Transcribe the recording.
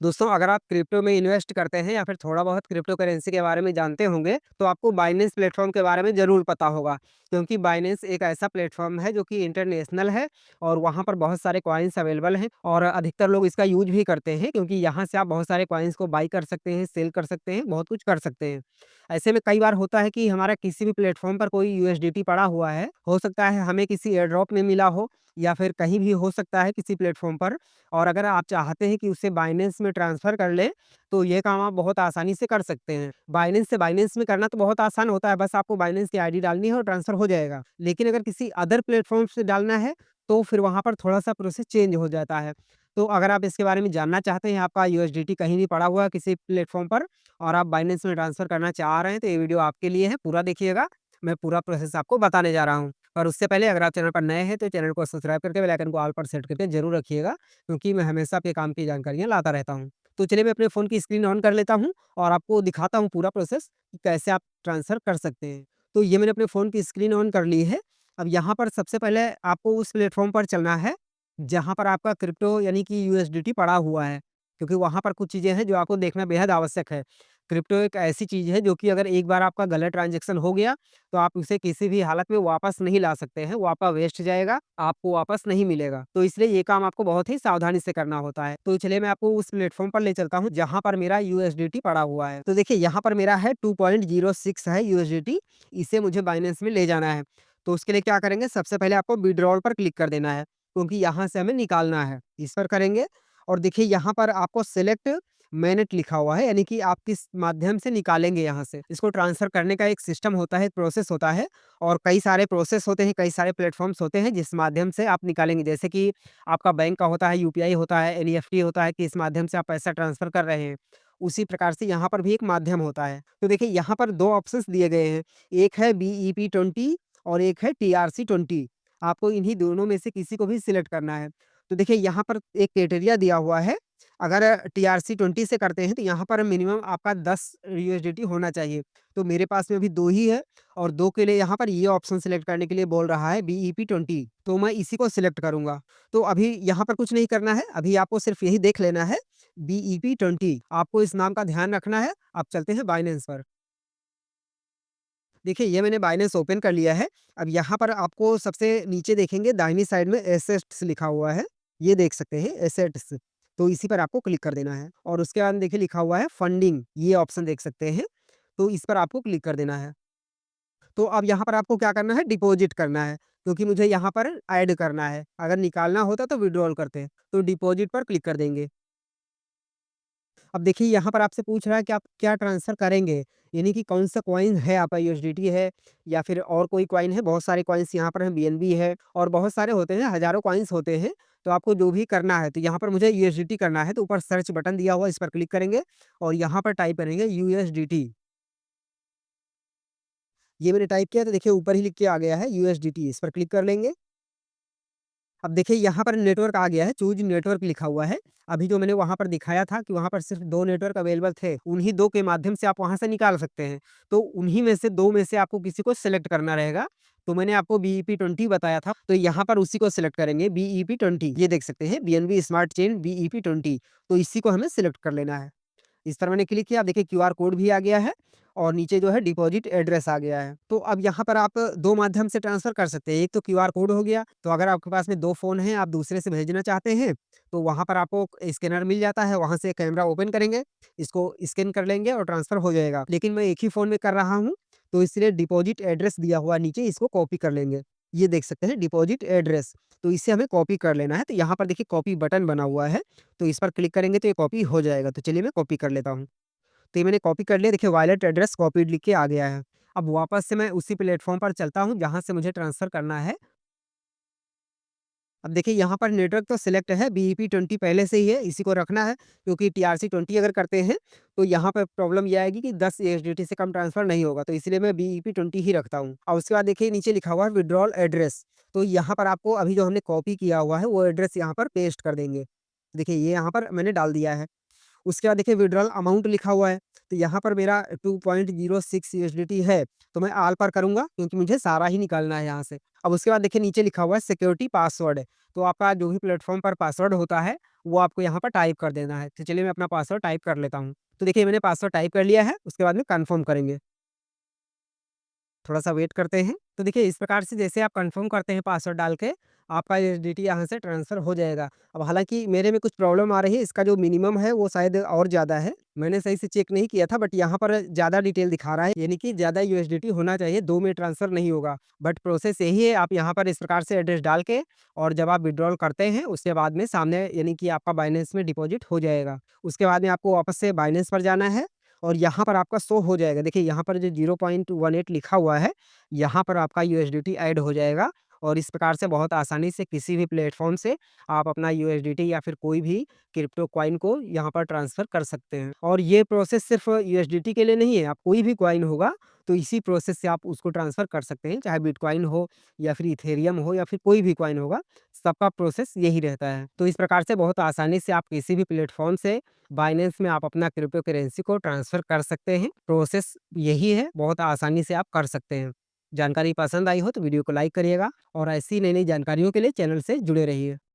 दोस्तों, अगर आप क्रिप्टो में इन्वेस्ट करते हैं या फिर थोड़ा बहुत क्रिप्टो करेंसी के बारे में जानते होंगे, तो आपको बाइनेंस प्लेटफ़ॉर्म के बारे में ज़रूर पता होगा। क्योंकि बाइनेंस एक ऐसा प्लेटफ़ॉर्म है जो कि इंटरनेशनल है और वहाँ पर बहुत सारे कॉइन्स अवेलेबल हैं और अधिकतर लोग इसका यूज़ भी करते हैं, क्योंकि यहाँ से आप बहुत सारे कॉइन्स को बाय कर सकते हैं, सेल कर सकते हैं, बहुत कुछ कर सकते हैं। ऐसे में कई बार होता है कि हमारा किसी भी प्लेटफ़ॉर्म पर कोई यूएसडीटी पड़ा हुआ है, हो सकता है हमें किसी एयर ड्रॉप में मिला हो या फिर कहीं भी हो सकता है किसी प्लेटफ़ॉर्म पर, और अगर आप चाहते हैं कि उसे बाइनेंस में ट्रांसफ़र कर लें, तो ये काम आप बहुत आसानी से कर सकते हैं। बाइनेंस से बाइनेंस में करना तो बहुत आसान होता है, बस आपको बाइनेंस की आईडी डालनी है और ट्रांसफ़र हो जाएगा। लेकिन अगर किसी अदर प्लेटफ़ॉर्म से डालना है, तो फिर वहाँ पर थोड़ा-सा प्रोसेस चेंज हो जाता है। तो अगर आप इसके बारे में जानना चाहते हैं, आपका यूएसडीटी कहीं भी पड़ा हुआ है किसी प्लेटफ़ॉर्म पर और आप बाइनेंस में ट्रांसफ़र करना चाह रहे हैं, तो ये वीडियो आपके लिए है, पूरा देखिएगा। मैं पूरा प्रोसेस आपको बताने जा रहा हूँ। और उससे पहले अगर आप चैनल पर नए हैं, तो चैनल को सब्सक्राइब करके बेल आइकन को ऑल पर सेट करके ज़रूर रखिएगा, क्योंकि मैं हमेशा आपके काम की जानकारियाँ लाता रहता हूँ। तो चलिए मैं अपने फ़ोन की स्क्रीन ऑन कर लेता हूँ और आपको दिखाता हूँ पूरा प्रोसेस कि कैसे आप ट्रांसफ़र कर सकते हैं। तो ये मैंने अपने फ़ोन की स्क्रीन ऑन कर ली है। अब यहाँ पर सबसे पहले आपको उस प्लेटफ़ॉर्म पर चलना है, जहाँ पर आपका क्रिप्टो यानी कि यूएसडीटी पड़ा हुआ है, क्योंकि वहाँ पर कुछ चीज़ें हैं जो आपको देखना बेहद आवश्यक है। क्रिप्टो एक ऐसी चीज़ है जो कि अगर एक बार आपका गलत ट्रांज़ैक्शन हो गया, तो आप उसे किसी भी हालत में वापस नहीं ला सकते हैं, वो आपका वेस्ट जाएगा, आपको वापस नहीं मिलेगा। तो इसलिए ये काम आपको बहुत ही सावधानी से करना होता है। तो चलिए मैं आपको उस प्लेटफ़ॉर्म पर ले चलता हूँ जहाँ पर मेरा यूएसडीटी पड़ा हुआ है। तो देखिए यहाँ पर मेरा है 2.06 है यूएसडीटी, इसे मुझे बाइनेंस में ले जाना है। तो उसके लिए क्या करेंगे, सबसे पहले आपको विथड्रॉल पर क्लिक कर देना है, क्योंकि यहाँ से हमें निकालना है। इस पर करेंगे और देखिए यहाँ पर आपको सिलेक्ट मैनेट लिखा हुआ है, यानी कि आप किस माध्यम से निकालेंगे यहाँ से। इसको ट्रांसफ़र करने का एक सिस्टम होता है, एक प्रोसेस होता है और कई सारे प्रोसेस होते हैं, कई सारे प्लेटफ़ॉर्म्स होते हैं जिस माध्यम से आप निकालेंगे। जैसे कि आपका बैंक का होता है, यूपीआई होता है, एनईएफटी होता है कि इस माध्यम से आप पैसा ट्रांसफ़र कर रहे हैं। उसी प्रकार से यहाँ पर भी एक माध्यम होता है। तो देखिए यहाँ पर 2 ऑप्शंस दिए गए हैं, एक है बीईपी20 और एक है टीआरसी20। आपको इन्हीं दोनों में से किसी को भी सिलेक्ट करना है। तो देखिए यहाँ पर एक क्राइटेरिया दिया हुआ है, अगर टीआरसी20 से करते हैं तो यहाँ पर मिनिमम आपका 10 यूएसडीटी होना चाहिए। तो मेरे पास में अभी 2 ही है और 2 के लिए यहाँ पर ये ऑप्शन सिलेक्ट करने के लिए बोल रहा है बीईपी20, तो मैं इसी को सिलेक्ट करूँगा। तो अभी यहाँ पर कुछ नहीं करना है, अभी आपको सिर्फ़ यही देख लेना है बीईपी20, आपको इस नाम का ध्यान रखना है। अब चलते हैं बाइनेंस पर। देखिए ये मैंने बाइनेंस ओपन कर लिया है। अब यहाँ पर आपको सबसे नीचे देखेंगे दाहिनी साइड में एसेट्स लिखा हुआ है, ये देख सकते हैं एसेट्स। तो इसी पर आपको क्लिक कर देना है और उसके बाद देखिए लिखा हुआ है फंडिंग, ये ऑप्शन देख सकते हैं। तो इस पर आपको क्लिक कर देना है। तो अब यहाँ पर आपको क्या करना है, डिपॉज़िट करना है, क्योंकि मुझे यहाँ पर ऐड करना है। अगर निकालना होता तो विथड्रॉल करते। तो डिपॉज़िट पर क्लिक कर देंगे। अब देखिए यहाँ पर आपसे पूछ रहा है कि आप क्या ट्रांसफ़र करेंगे, यानी कि कौन-सा कॉइन है आपका, यूएसडीटी है या फिर और कोई कॉइन है। बहुत सारे कॉइन्स यहाँ पर हैं, बीएनबी है और बहुत सारे होते हैं, हज़ारों कॉइन्स होते हैं। तो आपको जो भी करना है, तो यहाँ पर मुझे यूएसडीटी करना है, तो ऊपर सर्च बटन दिया हुआ है, इस पर क्लिक करेंगे और यहाँ पर टाइप करेंगे यूएसडीटी। ये मैंने टाइप किया तो देखिए ऊपर ही लिख के आ गया है यूएसडीटी, इस पर क्लिक कर लेंगे। अब देखिए यहाँ पर नेटवर्क आ गया है, चूज़ नेटवर्क लिखा हुआ है। अभी जो मैंने वहाँ पर दिखाया था कि वहाँ पर सिर्फ़ 2 नेटवर्क अवेलेबल थे, उन्हीं 2 के माध्यम से आप वहाँ से निकाल सकते हैं। तो उन्हीं में से 2 में से आपको किसी को सिलेक्ट करना रहेगा। तो मैंने आपको बीईपी20 बताया था, तो यहाँ पर उसी को सिलेक्ट करेंगे बीईपी20। ये देख सकते हैं बीएनबी स्मार्ट चेन बीईपी20, तो इसी को हमें सिलेक्ट कर लेना है। इस पर मैंने क्लिक किया, आप देखिए क्यूआर कोड भी आ गया है और नीचे जो है डिपॉजिट एड्रेस आ गया है। तो अब यहाँ पर आप 2 माध्यम से ट्रांसफ़र कर सकते हैं। एक तो क्यूआर कोड हो गया, तो अगर आपके पास में 2 फ़ोन हैं, आप दूसरे से भेजना चाहते हैं, तो वहाँ पर आपको स्कैनर मिल जाता है, वहाँ से कैमरा ओपन करेंगे, इसको स्कैन कर लेंगे और ट्रांसफ़र हो जाएगा। लेकिन मैं एक ही फ़ोन में कर रहा हूँ, तो इसलिए डिपॉजिट एड्रेस दिया हुआ है नीचे, इसको कॉपी कर लेंगे। ये देख सकते हैं डिपॉजिट एड्रेस, तो इसे हमें कॉपी कर लेना है। तो यहाँ पर देखिए कॉपी बटन बना हुआ है, तो इस पर क्लिक करेंगे तो ये कॉपी हो जाएगा। तो चलिए मैं कॉपी कर लेता हूँ। तो ये मैंने कॉपी कर लिया, देखिए वॉलेट एड्रेस कॉपीड लिख के आ गया है। अब वापस से मैं उसी प्लेटफ़ॉर्म पर चलता हूँ जहाँ से मुझे ट्रांसफ़र करना है। अब देखिए यहाँ पर नेटवर्क तो सिलेक्ट है, बीईपी20 पहले से ही है, इसी को रखना है, क्योंकि टीआरसी20 अगर करते हैं, तो यहाँ पे प्रॉब्लम ये आएगी कि 10 यूएसडीटी से कम ट्रांसफ़र नहीं होगा, तो इसलिए मैं बीईपी20 ही रखता हूँ। और उसके बाद देखिए नीचे लिखा हुआ है विथड्रॉल एड्रेस, तो यहाँ पर आपको अभी जो हमने कॉपी किया हुआ है, वो एड्रेस यहाँ पर पेस्ट कर देंगे। देखिए ये यहाँ पर मैंने डाल दिया है। उसके बाद देखिए विथड्रॉल अमाउंट लिखा हुआ है, तो यहाँ पर मेरा 2.06 यूएसडीटी है, तो मैं ऑल पर करूँगा क्योंकि मुझे सारा ही निकालना है यहाँ से। अब उसके बाद देखिए नीचे लिखा हुआ है सिक्योरिटी पासवर्ड, तो आपका जो भी प्लेटफ़ॉर्म पर पासवर्ड होता है, वो आपको यहाँ पर टाइप कर देना है। तो चलिए मैं अपना पासवर्ड टाइप कर लेता हूँ। तो देखिए मैंने पासवर्ड टाइप कर लिया है, उसके बाद में कन्फर्म करेंगे। थोड़ा-सा वेट करते हैं। तो देखिए इस प्रकार से जैसे आप कन्फर्म करते हैं पासवर्ड डाल के, आपका यूएसडीटी यहाँ से ट्रांसफ़र हो जाएगा। अब हालाँकि मेरे में कुछ प्रॉब्लम आ रही है, इसका जो मिनिमम है वो शायद और ज़्यादा है। मैंने सही से चेक नहीं किया था बट यहाँ पर ज़्यादा डिटेल दिखा रहा है, यानी कि ज़्यादा यूएसडीटी होना चाहिए, 2 में ट्रांसफ़र नहीं होगा। बट प्रोसेस यही है, आप यहाँ पर इस प्रकार से एड्रेस डाल के और जब आप विथड्रॉल करते हैं, उसके बाद में सामने यानी कि आपका बाइनेंस में डिपॉज़िट हो जाएगा। उसके बाद में आपको वापस से बाइनेंस पर जाना है और यहाँ पर आपका शो हो जाएगा। देखिए यहाँ पर जो 0.18 लिखा हुआ है, यहाँ पर आपका यूएसडीटी ऐड हो जाएगा और इस प्रकार से बहुत आसानी से किसी भी प्लेटफ़ॉर्म से आप अपना यूएसडीटी या फिर कोई भी क्रिप्टो कॉइन को यहाँ पर ट्रांसफ़र कर सकते हैं। और ये प्रोसेस सिर्फ़ यूएसडीटी के लिए नहीं है, आप कोई भी कॉइन होगा तो इसी प्रोसेस से आप उसको ट्रांसफ़र कर सकते हैं, चाहे बिटकॉइन हो या फिर इथेरियम हो या फिर कोई भी कॉइन होगा, सबका प्रोसेस यही रहता है। तो इस प्रकार से बहुत आसानी से आप किसी भी प्लेटफ़ॉर्म से बाइनेंस में आप अपना क्रिप्टो करेंसी को ट्रांसफ़र कर सकते हैं। प्रोसेस यही है, बहुत आसानी से आप कर सकते हैं। जानकारी पसंद आई हो तो वीडियो को लाइक करिएगा और ऐसी नई-नई जानकारियों के लिए चैनल से जुड़े रहिए।